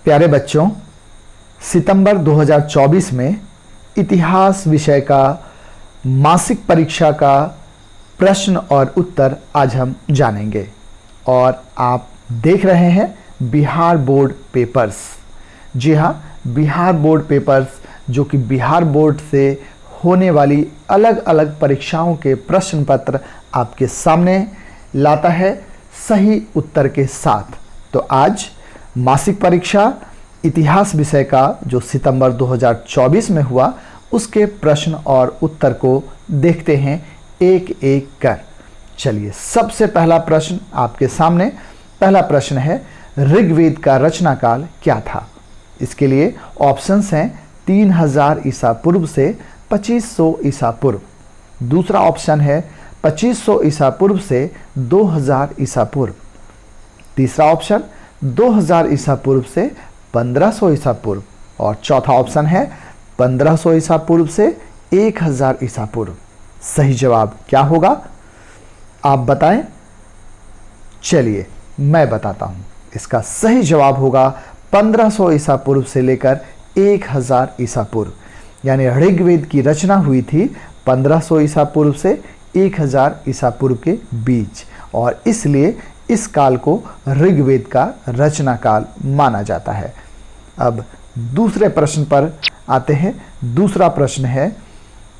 प्यारे बच्चों, सितंबर 2024 में इतिहास विषय का मासिक परीक्षा का प्रश्न और उत्तर आज हम जानेंगे। और आप देख रहे हैं बिहार बोर्ड पेपर्स। जी हाँ, बिहार बोर्ड पेपर्स जो कि बिहार बोर्ड से होने वाली अलग अलग परीक्षाओं के प्रश्न पत्र आपके सामने लाता है सही उत्तर के साथ। तो आज मासिक परीक्षा इतिहास विषय का जो सितंबर 2024 में हुआ उसके प्रश्न और उत्तर को देखते हैं एक एक कर। चलिए, सबसे पहला प्रश्न आपके सामने। पहला प्रश्न है, ऋग्वेद का रचना काल क्या था? इसके लिए ऑप्शंस हैं 3000 ईसा पूर्व से 2500 ईसा पूर्व। दूसरा ऑप्शन है 2500 ईसा पूर्व से 2000 ईसा पूर्व। तीसरा ऑप्शन 2000 ईसा पूर्व से 1500 ईसा पूर्व। और चौथा ऑप्शन है 1500 ईसा पूर्व से 1000 ईसा पूर्व। सही जवाब क्या होगा, आप बताएं। चलिए मैं बताता हूं। इसका सही जवाब होगा 1500 ईसा पूर्व से लेकर 1000 ईसा पूर्व। यानी ऋग्वेद की रचना हुई थी 1500 ईसा पूर्व से 1000 ईसा पूर्व के बीच, और इसलिए इस काल को ऋग्वेद का रचना काल माना जाता है। अब दूसरे प्रश्न पर आते हैं। दूसरा प्रश्न है,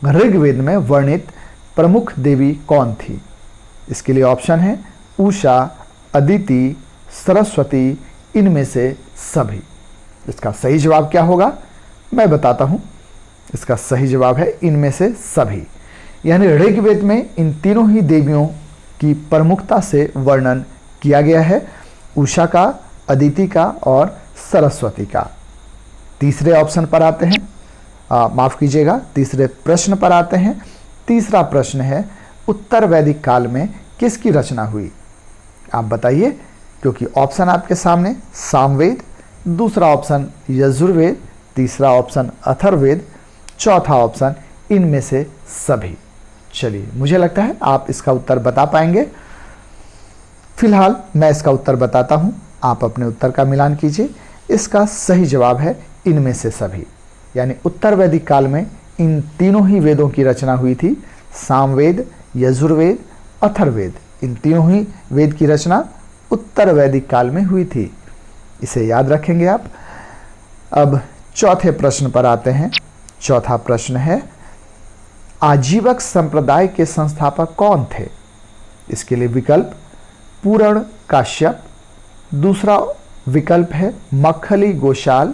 ऋग्वेद में वर्णित प्रमुख देवी कौन थी? इसके लिए ऑप्शन है उषा, अदिति, सरस्वती, इनमें से सभी। इसका सही जवाब क्या होगा, मैं बताता हूं। इसका सही जवाब है इनमें से सभी। यानी ऋग्वेद में इन तीनों ही देवियों की प्रमुखता से वर्णन किया गया है, उषा का, अदिति का और सरस्वती का। तीसरे ऑप्शन पर आते हैं, माफ कीजिएगा, तीसरे प्रश्न पर आते हैं। तीसरा प्रश्न है, उत्तर वैदिक काल में किसकी रचना हुई? आप बताइए, क्योंकि ऑप्शन आपके सामने सामवेद, दूसरा ऑप्शन यजुर्वेद, तीसरा ऑप्शन अथर्ववेद, चौथा ऑप्शन इनमें से सभी। चलिए, मुझे लगता है आप इसका उत्तर बता पाएंगे। फिलहाल मैं इसका उत्तर बताता हूं, आप अपने उत्तर का मिलान कीजिए। इसका सही जवाब है इनमें से सभी। यानी उत्तर वैदिक काल में इन तीनों ही वेदों की रचना हुई थी, सामवेद, यजुर्वेद, अथर्ववेद। इन तीनों ही वेद की रचना उत्तर वैदिक काल में हुई थी। इसे याद रखेंगे आप। अब चौथे प्रश्न पर आते हैं। चौथा प्रश्न है, आजीवक संप्रदाय के संस्थापक कौन थे? इसके लिए विकल्प पूरण काश्यप, दूसरा विकल्प है मक्खली गोशाल,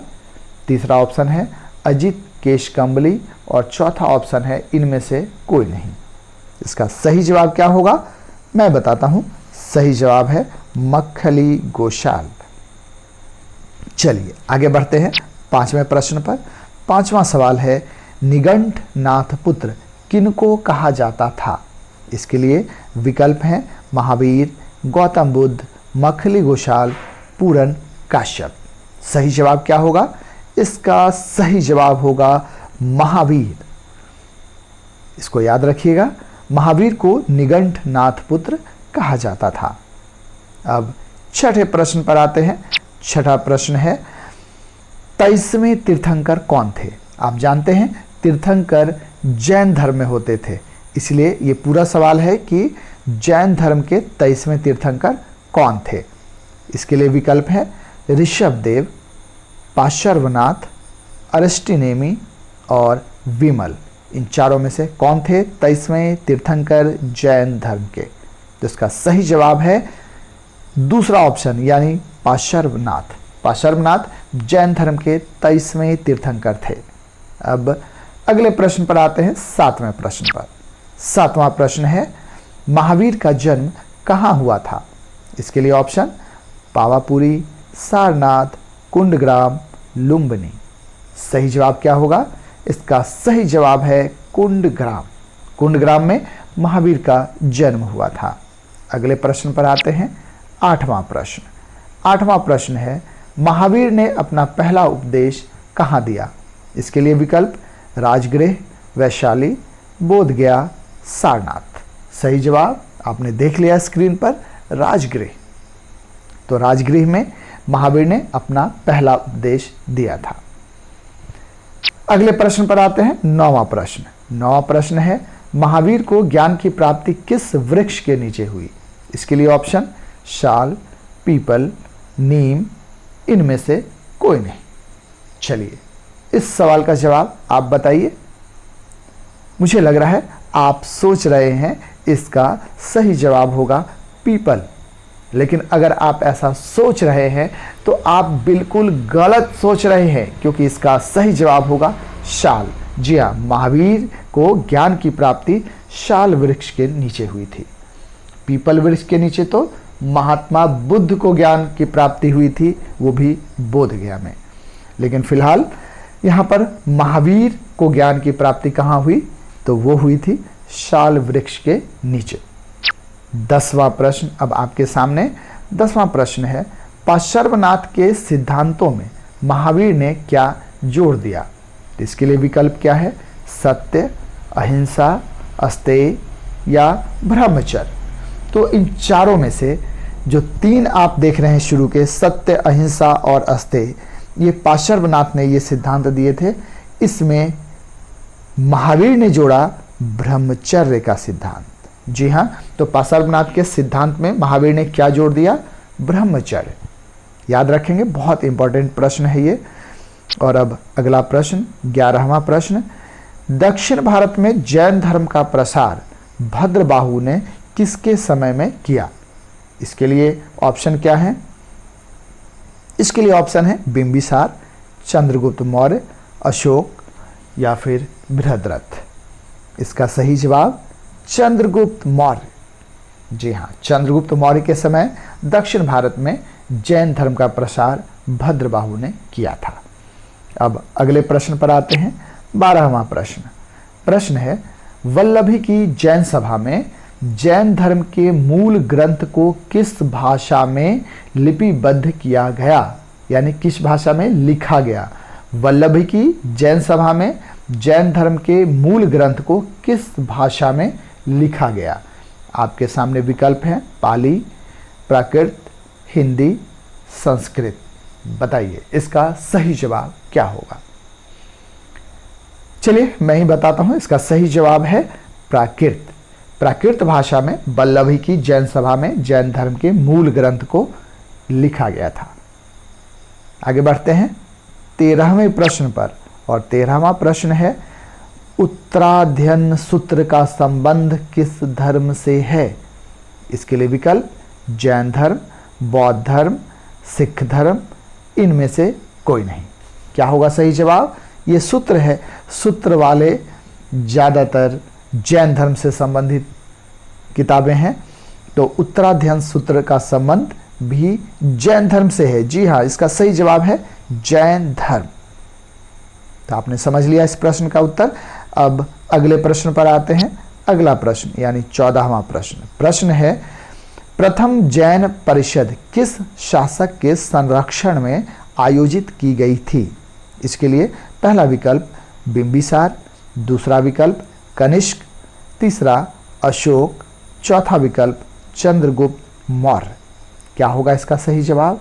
तीसरा ऑप्शन है अजित केशकंबली और चौथा ऑप्शन है इनमें से कोई नहीं। इसका सही जवाब क्या होगा, मैं बताता हूं। सही जवाब है मक्खली गोशाल। चलिए आगे बढ़ते हैं पांचवें प्रश्न पर। पांचवा सवाल है, निगंठ नाथ पुत्र किनको कहा जाता था? इसके लिए विकल्प हैं महावीर, गौतम बुद्ध, मक्खली गोशाल, पूरन काश्यप। सही जवाब क्या होगा? इसका सही जवाब होगा महावीर। इसको याद रखिएगा, महावीर को निगंठ नाथ पुत्र कहा जाता था। अब छठे प्रश्न पर आते हैं। छठा प्रश्न है, 23वें तीर्थंकर कौन थे? आप जानते हैं तीर्थंकर जैन धर्म में होते थे, इसलिए ये पूरा सवाल है कि जैन धर्म के 23वें तीर्थंकर कौन थे? इसके लिए विकल्प है ऋषभदेव, पार्श्वनाथ, अरिष्टनेमी और विमल। इन चारों में से कौन थे 23वें तीर्थंकर जैन धर्म के? तो इसका सही जवाब है दूसरा ऑप्शन, यानी पार्श्वनाथ। पार्श्वनाथ जैन धर्म के 23वें तीर्थंकर थे। अब अगले प्रश्न पर आते हैं, सातवें प्रश्न पर। सातवां प्रश्न है, महावीर का जन्म कहाँ हुआ था? इसके लिए ऑप्शन पावापुरी, सारनाथ, कुंडग्राम, लुम्बिनी। सही जवाब क्या होगा? इसका सही जवाब है कुंडग्राम। कुंडग्राम में महावीर का जन्म हुआ था। अगले प्रश्न पर आते हैं, आठवां प्रश्न। आठवां प्रश्न है, महावीर ने अपना पहला उपदेश कहाँ दिया? इसके लिए विकल्प राजगृह, वैशाली, बोधगया, सारनाथ। सही जवाब आपने देख लिया स्क्रीन पर, राजगृह। तो राजगृह में महावीर ने अपना पहला उपदेश दिया था। अगले प्रश्न पर आते हैं। 9वां प्रश्न। 9वां प्रश्न है, महावीर को ज्ञान की प्राप्ति किस वृक्ष के नीचे हुई? इसके लिए ऑप्शन शाल, पीपल, नीम, इनमें से कोई नहीं। चलिए इस सवाल का जवाब आप बताइए। मुझे लग रहा है आप सोच रहे हैं इसका सही जवाब होगा पीपल, लेकिन अगर आप ऐसा सोच रहे हैं तो आप बिल्कुल गलत सोच रहे हैं, क्योंकि इसका सही जवाब होगा शाल। जी हाँ, महावीर को ज्ञान की प्राप्ति शाल वृक्ष के नीचे हुई थी। पीपल वृक्ष के नीचे तो महात्मा बुद्ध को ज्ञान की प्राप्ति हुई थी, वो भी बोध गया में। लेकिन फिलहाल यहाँ पर महावीर को ज्ञान की प्राप्ति कहाँ हुई? तो वो हुई थी शाल वृक्ष के नीचे। 10वां प्रश्न अब आपके सामने। 10वां प्रश्न है, पार्श्वनाथ के सिद्धांतों में महावीर ने क्या जोड़ दिया? इसके लिए विकल्प क्या है? सत्य, अहिंसा, अस्तेय या ब्रह्मचर्य। तो इन चारों में से जो 3 आप देख रहे हैं शुरू के, सत्य, अहिंसा और अस्तेय, ये पार्श्वनाथ ने ये सिद्धांत दिए थे। इसमें महावीर ने जोड़ा ब्रह्मचर्य का सिद्धांत। जी हाँ, तो पार्श्वनाथ के सिद्धांत में महावीर ने क्या जोड़ दिया? ब्रह्मचर्य। याद रखेंगे, बहुत इंपॉर्टेंट प्रश्न है ये। और अब अगला प्रश्न, 11वां प्रश्न। दक्षिण भारत में जैन धर्म का प्रसार भद्रबाहु ने किसके समय में किया? इसके लिए ऑप्शन क्या है? इसके लिए ऑप्शन है बिंबिसार, चंद्रगुप्त मौर्य, अशोक या फिर बृहद्रथ। इसका सही जवाब चंद्रगुप्त मौर्य। जी हाँ, चंद्रगुप्त मौर्य के समय दक्षिण भारत में जैन धर्म का प्रसार भद्रबाहु ने किया था। अब अगले प्रश्न पर आते हैं। 12वां प्रश्न। प्रश्न है, वल्लभी की जैन सभा में जैन धर्म के मूल ग्रंथ को किस भाषा में लिपिबद्ध किया गया? यानी किस भाषा में लिखा गया? वल्लभी की जैन सभा में जैन धर्म के मूल ग्रंथ को किस भाषा में लिखा गया? आपके सामने विकल्प हैं पाली, प्राकृत, हिंदी, संस्कृत। बताइए इसका सही जवाब क्या होगा? चलिए मैं ही बताता हूं। इसका सही जवाब है प्राकृत। प्राकृत भाषा में वल्लभी की जैन सभा में जैन धर्म के मूल ग्रंथ को लिखा गया था। आगे बढ़ते हैं 13वें प्रश्न पर। और 13वां प्रश्न है, उत्तराध्ययन सूत्र का संबंध किस धर्म से है? इसके लिए विकल्प जैन धर्म, बौद्ध धर्म, सिख धर्म, इनमें से कोई नहीं। क्या होगा सही जवाब? ये सूत्र है। सूत्र वाले ज़्यादातर जैन धर्म से संबंधित किताबें हैं, तो उत्तराध्ययन सूत्र का संबंध भी जैन धर्म से है। जी हाँ, इसका सही जवाब है जैन धर्म। तो आपने समझ लिया इस प्रश्न का उत्तर। अब अगले प्रश्न पर आते हैं। अगला प्रश्न यानी 14वां प्रश्न। प्रश्न है, प्रथम जैन परिषद किस शासक के संरक्षण में आयोजित की गई थी? इसके लिए पहला विकल्प बिंबिसार, दूसरा विकल्प कनिष्क, तीसरा अशोक, चौथा विकल्प चंद्रगुप्त मौर्य। क्या होगा इसका सही जवाब?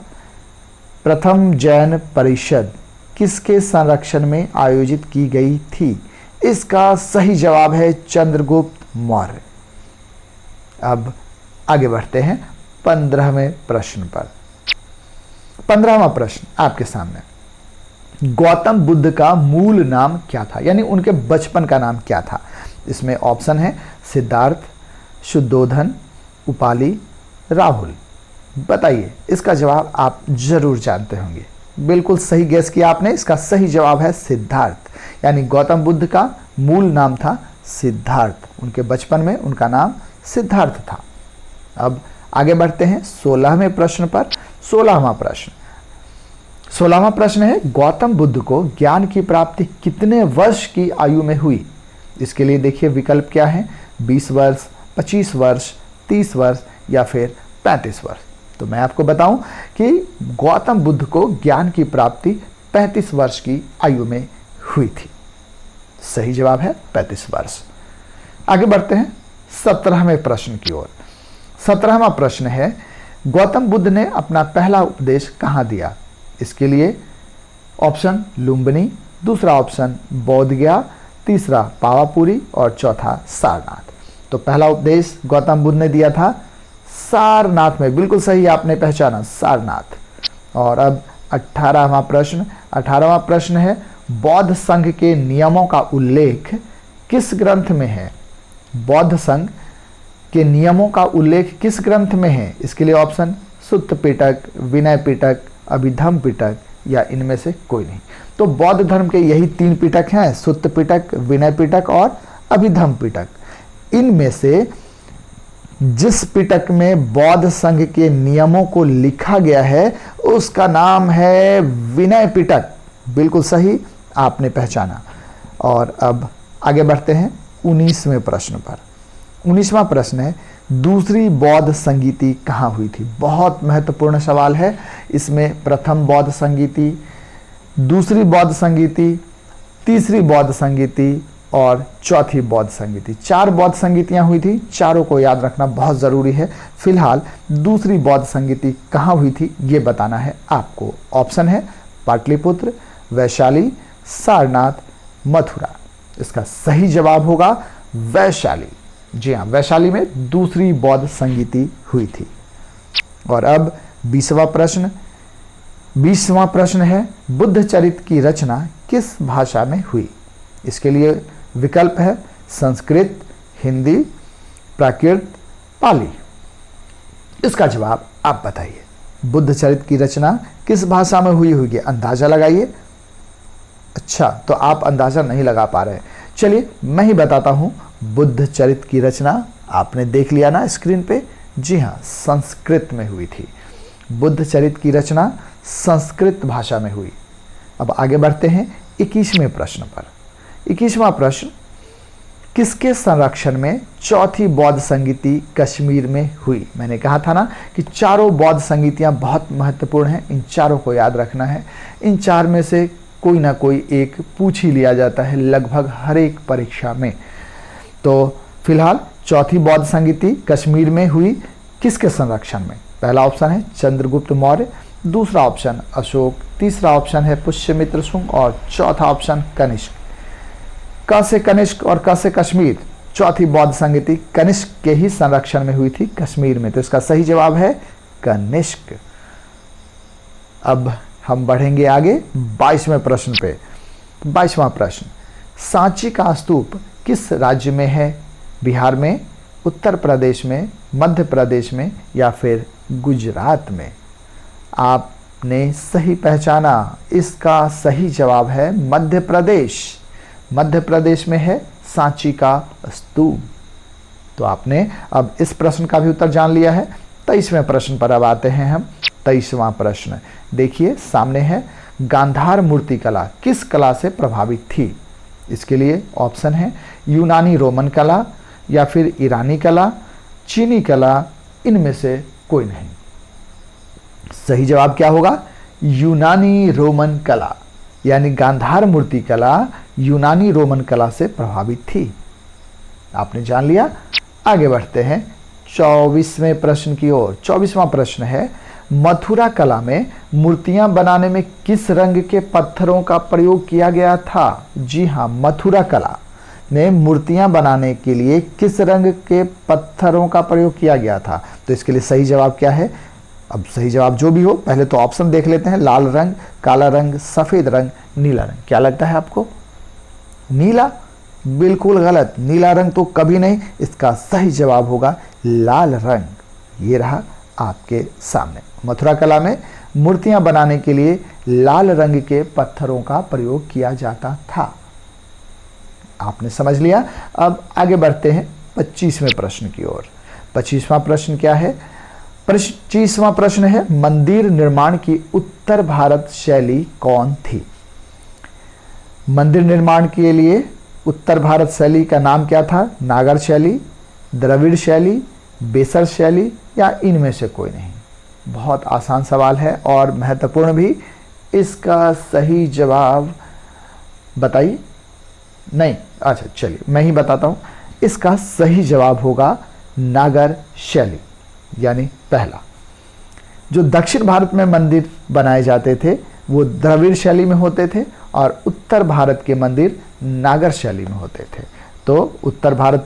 प्रथम जैन परिषद किसके संरक्षण में आयोजित की गई थी? इसका सही जवाब है चंद्रगुप्त मौर्य। अब आगे बढ़ते हैं 15वें प्रश्न पर। 15वां प्रश्न आपके सामने। गौतम बुद्ध का मूल नाम क्या था? यानी उनके बचपन का नाम क्या था? इसमें ऑप्शन है सिद्धार्थ, शुद्धोधन, उपाली, राहुल। बताइए इसका जवाब आप जरूर जानते होंगे। बिल्कुल सही गेस किया आपने। इसका सही जवाब है सिद्धार्थ। यानी गौतम बुद्ध का मूल नाम था सिद्धार्थ। उनके बचपन में उनका नाम सिद्धार्थ था। अब आगे बढ़ते हैं 16वें प्रश्न पर। 16वां प्रश्न। 16वां प्रश्न है, गौतम बुद्ध को ज्ञान की प्राप्ति कितने वर्ष की आयु में हुई? इसके लिए देखिए विकल्प क्या है? 20 वर्ष, 25 वर्ष, 30 वर्ष या फिर 35 वर्ष। तो मैं आपको बताऊं कि गौतम बुद्ध को ज्ञान की प्राप्ति 35 वर्ष की आयु में हुई थी। सही जवाब है 35 वर्ष। आगे बढ़ते हैं 17वें प्रश्न की ओर। 17वां प्रश्न है, गौतम बुद्ध ने अपना पहला उपदेश कहाँ दिया? इसके लिए ऑप्शन लुम्बिनी, दूसरा ऑप्शन बोध गया, तीसरा पावापुरी और चौथा सारनाथ। तो पहला उपदेश गौतम बुद्ध ने दिया था सारनाथ में। बिल्कुल सही आपने पहचाना, सारनाथ। और अब 18वां प्रश्न है, बौद्ध संघ के नियमों का उल्लेख किस ग्रंथ में है? बौद्ध संघ के नियमों का उल्लेख किस ग्रंथ में है? इसके लिए ऑप्शन सुत्त पिटक, विनय पिटक, अभिधम्म पिटक या इनमें से कोई नहीं। तो बौद्ध धर्म के यही 3 पिटक हैं, सुत्त पिटक, विनय पिटक और अभिधम्म पिटक। इनमें से जिस पिटक में बौद्ध संघ के नियमों को लिखा गया है उसका नाम है विनय पिटक। बिल्कुल सही आपने पहचाना। और अब आगे बढ़ते हैं 19वें प्रश्न पर। 19वां प्रश्न है, दूसरी बौद्ध संगीति कहाँ हुई थी? बहुत महत्वपूर्ण सवाल है। इसमें प्रथम बौद्ध संगीति, दूसरी बौद्ध संगीति, तीसरी बौद्ध संगीति और चौथी बौद्ध संगीति। 4 बौद्ध संगीतियाँ हुई थी, चारों को याद रखना बहुत ज़रूरी है। फिलहाल दूसरी बौद्ध संगीति कहाँ हुई थी ये बताना है आपको। ऑप्शन है पाटलिपुत्र, वैशाली, सारनाथ, मथुरा। इसका सही जवाब होगा वैशाली। जी हाँ, वैशाली में दूसरी बौद्ध संगीति हुई थी। और अब 20वां प्रश्न है, बुद्ध चरित की रचना किस भाषा में हुई? इसके लिए विकल्प है संस्कृत, हिंदी, प्राकृत, पाली। इसका जवाब आप बताइए। बुद्ध चरित की रचना किस भाषा में हुई होगी? अंदाजा लगाइए। अच्छा, तो आप अंदाजा नहीं लगा पा रहे। चलिए मैं ही बताता हूं। बुद्ध चरित की रचना आपने देख लिया ना स्क्रीन पे। जी हाँ, संस्कृत में हुई थी। बुद्ध चरित की रचना संस्कृत भाषा में हुई। अब आगे बढ़ते हैं 21वें प्रश्न पर। 21वां प्रश्न, किसके संरक्षण में चौथी बौद्ध संगीति कश्मीर में हुई? मैंने कहा था ना कि चारों बौद्ध संगीतियां बहुत महत्वपूर्ण हैं, इन चारों को याद रखना है। इन 4 में से कोई ना कोई एक पूछ ही लिया जाता है लगभग हर एक परीक्षा में। तो फिलहाल चौथी बौद्ध संगीति कश्मीर में हुई किसके संरक्षण में? पहला ऑप्शन है चंद्रगुप्त मौर्य, दूसरा ऑप्शन अशोक, तीसरा ऑप्शन है पुष्यमित्र शुंग और चौथा ऑप्शन कनिष्क। क से कनिष्क और क से कश्मीर। चौथी बौद्ध संगीति कनिष्क के ही संरक्षण में हुई थी कश्मीर में। तो इसका सही जवाब है कनिष्क। अब हम बढ़ेंगे आगे 22वें प्रश्न पे। 22वां प्रश्न, सांची का स्तूप किस राज्य में है? बिहार में, उत्तर प्रदेश में, मध्य प्रदेश में या फिर गुजरात में? आपने सही पहचाना। इसका सही जवाब है मध्य प्रदेश। मध्य प्रदेश में है सांची का स्तूप। तो आपने अब इस प्रश्न का भी उत्तर जान लिया है। 23वें प्रश्न पर अब आते हैं हम। 23वां प्रश्न देखिए सामने है, गांधार मूर्तिकला किस कला से प्रभावित थी? इसके लिए ऑप्शन है यूनानी रोमन कला या फिर ईरानी कला, चीनी कला, इनमें से कोई नहीं। सही जवाब क्या होगा? यूनानी रोमन कला, यानी गांधार मूर्ति कला यूनानी रोमन कला से प्रभावित थी। आपने जान लिया। आगे बढ़ते हैं 24वें प्रश्न की ओर। 24वां प्रश्न है, मथुरा कला में मूर्तियां बनाने में किस रंग के पत्थरों का प्रयोग किया गया था? जी हाँ, मथुरा कला में मूर्तियां बनाने के लिए किस रंग के पत्थरों का प्रयोग किया गया था? तो इसके लिए सही जवाब क्या है? अब सही जवाब जो भी हो, पहले तो ऑप्शन देख लेते हैं। लाल रंग, काला रंग, सफेद रंग, नीला रंग। क्या लगता है आपको? नीला? बिल्कुल गलत। नीला रंग तो कभी नहीं। इसका सही जवाब होगा लाल रंग। ये रहा आपके सामने। मथुरा कला में मूर्तियां बनाने के लिए लाल रंग के पत्थरों का प्रयोग किया जाता था। आपने समझ लिया। अब आगे बढ़ते हैं 25वें प्रश्न की ओर। 25वां प्रश्न क्या है? 25वां प्रश्न है, मंदिर निर्माण की उत्तर भारत शैली कौन थी? मंदिर निर्माण के लिए उत्तर भारत शैली का नाम क्या था? नागर शैली, द्रविड़ शैली, बेसर शैली या इनमें से कोई नहीं। बहुत आसान सवाल है और महत्वपूर्ण भी। इसका सही जवाब बताइए। नहीं, अच्छा चलिए मैं ही बताता हूँ। इसका सही जवाब होगा नागर शैली, यानी पहला। जो दक्षिण भारत में मंदिर बनाए जाते थे वो द्रविड़ शैली में होते थे और उत्तर भारत के मंदिर नागर शैली में होते थे। तो उत्तर भारत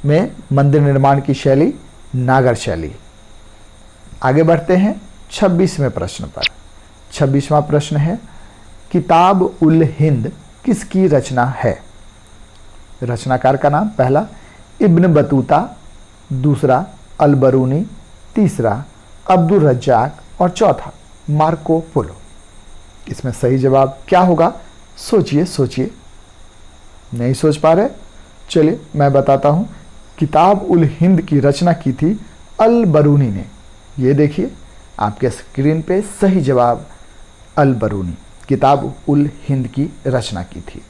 में मंदिर निर्माण की शैली नागर शैली। आगे बढ़ते हैं 26वें प्रश्न पर। 26वां प्रश्न है, किताब उल हिंद किसकी रचना है? रचनाकार का नाम, पहला इब्न बतूता, दूसरा अल बरूनी, तीसरा अब्दुल रज्जाक और चौथा मार्को पोलो। इसमें सही जवाब क्या होगा? सोचिए सोचिए। नहीं सोच पा रहे? चलिए मैं बताता हूं। किताब उल हिंद की रचना की थी अल बरूनी ने। ये देखिए आपके स्क्रीन पे सही जवाब अल बरूनी, किताब उल हिंद की रचना की थी।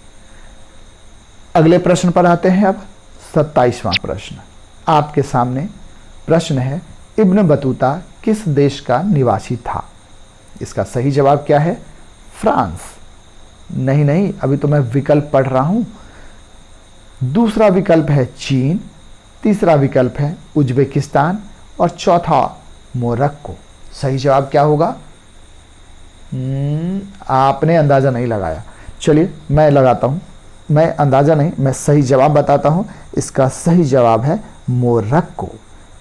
अगले प्रश्न पर आते हैं। अब 27वां प्रश्न आपके सामने। प्रश्न है, इब्न बतूता किस देश का निवासी था? इसका सही जवाब क्या है? फ्रांस। नहीं, अभी तो मैं विकल्प पढ़ रहा हूं। दूसरा विकल्प है चीन, तीसरा विकल्प है उज्बेकिस्तान और चौथा मोरक्को। सही जवाब क्या होगा? आपने अंदाजा नहीं लगाया। चलिए मैं लगाता हूं। मैं अंदाजा नहीं, मैं सही जवाब बताता हूं। इसका सही जवाब है मोरक्को।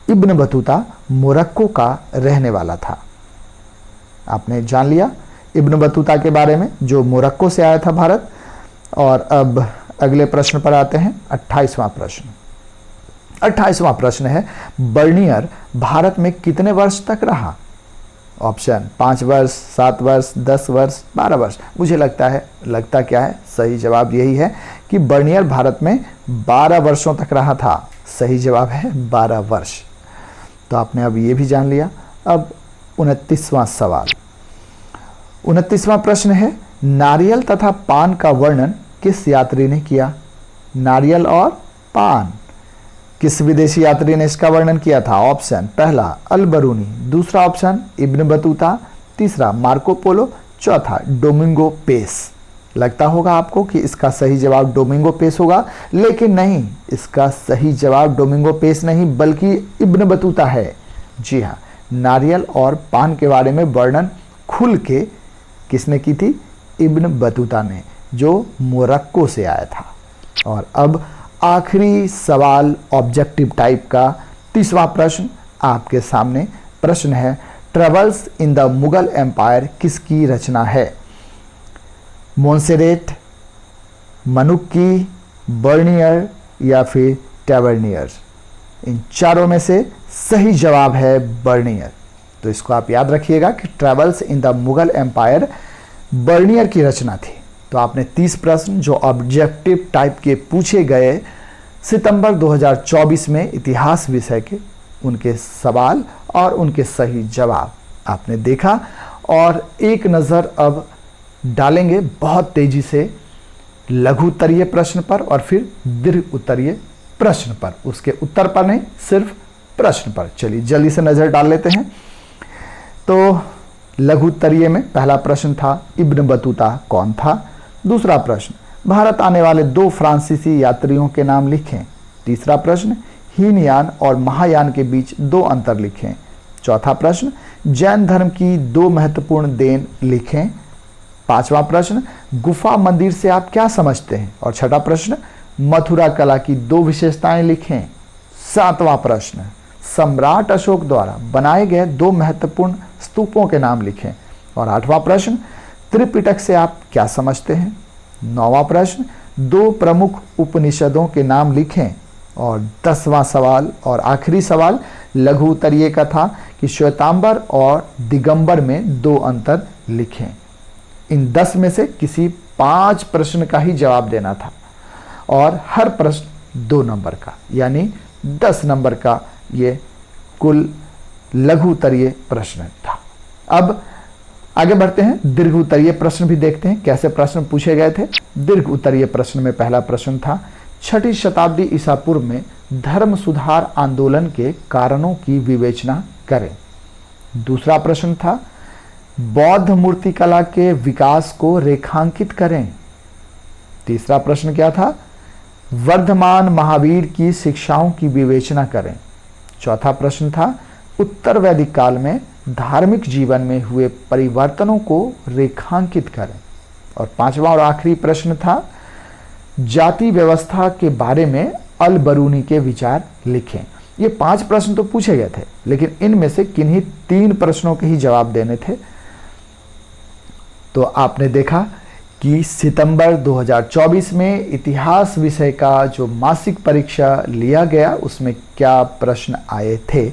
इब्न बतूता मोरक्को का रहने वाला था। आपने जान लिया इब्न बतूता के बारे में, जो मोरक्को से आया था भारत। और अब अगले प्रश्न पर आते हैं। 28वां प्रश्न। 28वां प्रश्न है, बर्नियर भारत में कितने वर्ष तक रहा? ऑप्शन 5 वर्ष, 7 वर्ष, 10 वर्ष, 12 वर्ष। मुझे लगता क्या है? सही जवाब यही है कि बर्नियर भारत में 12 वर्षों तक रहा था। सही जवाब है 12 वर्ष। तो आपने अब ये भी जान लिया। अब 29वां सवाल। 29वां प्रश्न है, नारियल तथा पान का वर्णन किस यात्री ने किया? नारियल और पान किस विदेशी यात्री ने इसका वर्णन किया था? ऑप्शन, पहला अल बरूनी, दूसरा ऑप्शन इब्न बतूता, तीसरा मार्को पोलो, चौथा डोमिंगो पेस। लगता होगा आपको कि इसका सही जवाब डोमिंगो पेस होगा, लेकिन नहीं, इसका सही जवाब डोमिंगो पेस नहीं बल्कि इब्न बतूता है। जी हाँ, नारियल और पान के बारे में वर्णन खुल के किसने की थी? इब्न बतूता ने, जो मोरक्को से आया था। और अब आखिरी सवाल ऑब्जेक्टिव टाइप का 30वां प्रश्न आपके सामने। प्रश्न है, travels in the Mughal empire किसकी रचना है? मोन्सेरेट, मनुक्की, बर्नियर या फिर टैवर्नियर? इन चारों में से सही जवाब है बर्नियर। तो इसको आप याद रखिएगा कि travels in the Mughal empire Bernier की रचना थी। तो आपने 30 प्रश्न जो ऑब्जेक्टिव टाइप के पूछे गए सितंबर 2024 में इतिहास विषय के, उनके सवाल और उनके सही जवाब आपने देखा। और एक नज़र अब डालेंगे बहुत तेजी से लघु उत्तरीय प्रश्न पर और फिर दीर्घ उत्तरीय प्रश्न पर, उसके उत्तर पर नहीं, सिर्फ प्रश्न पर। चलिए जल्दी से नज़र डाल लेते हैं। तो लघु उत्तरीय में पहला प्रश्न था, इब्न बतूता कौन था? दूसरा प्रश्न, भारत आने वाले 2 फ्रांसीसी यात्रियों के नाम लिखें। तीसरा प्रश्न, हीनयान और महायान के बीच 2 अंतर लिखें। चौथा प्रश्न, जैन धर्म की 2 महत्वपूर्ण देन लिखें। 5वां प्रश्न, गुफा मंदिर से आप क्या समझते हैं? और छठा प्रश्न, मथुरा कला की 2 विशेषताएं लिखें। 7वां प्रश्न, सम्राट अशोक द्वारा बनाए गए 2 महत्वपूर्ण स्तूपों के नाम लिखें। और 8वां प्रश्न, त्रिपिटक से आप क्या समझते हैं? 9वां प्रश्न, 2 प्रमुख उपनिषदों के नाम लिखें। और 10वां सवाल और आखिरी सवाल लघु उत्तरीय का था कि श्वेतांबर और दिगंबर में 2 अंतर लिखें। इन 10 में से किसी 5 प्रश्न का ही जवाब देना था और हर प्रश्न 2 नंबर का, यानी 10 नंबर का ये कुल लघु उत्तरीय प्रश्न था। अब आगे बढ़ते हैं, दीर्घ उत्तरीय प्रश्न भी देखते हैं कैसे प्रश्न पूछे गए थे। दीर्घ उत्तरीय प्रश्न में पहला प्रश्न था, 6ठी शताब्दी ईसा पूर्व में धर्म सुधार आंदोलन के कारणों की विवेचना करें। दूसरा प्रश्न था, बौद्ध मूर्तिकला के विकास को रेखांकित करें। तीसरा प्रश्न क्या था? वर्धमान महावीर की शिक्षाओं की विवेचना करें। चौथा प्रश्न था, उत्तर वैदिक काल में धार्मिक जीवन में हुए परिवर्तनों को रेखांकित करें। और पांचवा और आखिरी प्रश्न था, जाति व्यवस्था के बारे में अल बरूनी के विचार लिखें। ये 5 प्रश्न तो पूछे गए थे, लेकिन इनमें से किन्हीं 3 प्रश्नों के ही जवाब देने थे। तो आपने देखा कि सितंबर 2024 में इतिहास विषय का जो मासिक परीक्षा लिया गया उसमें क्या प्रश्न आए थे।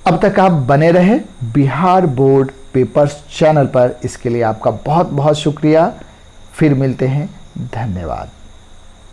अब तक आप बने रहे बिहार बोर्ड पेपर्स चैनल पर, इसके लिए आपका बहुत बहुत शुक्रिया। फिर मिलते हैं, धन्यवाद।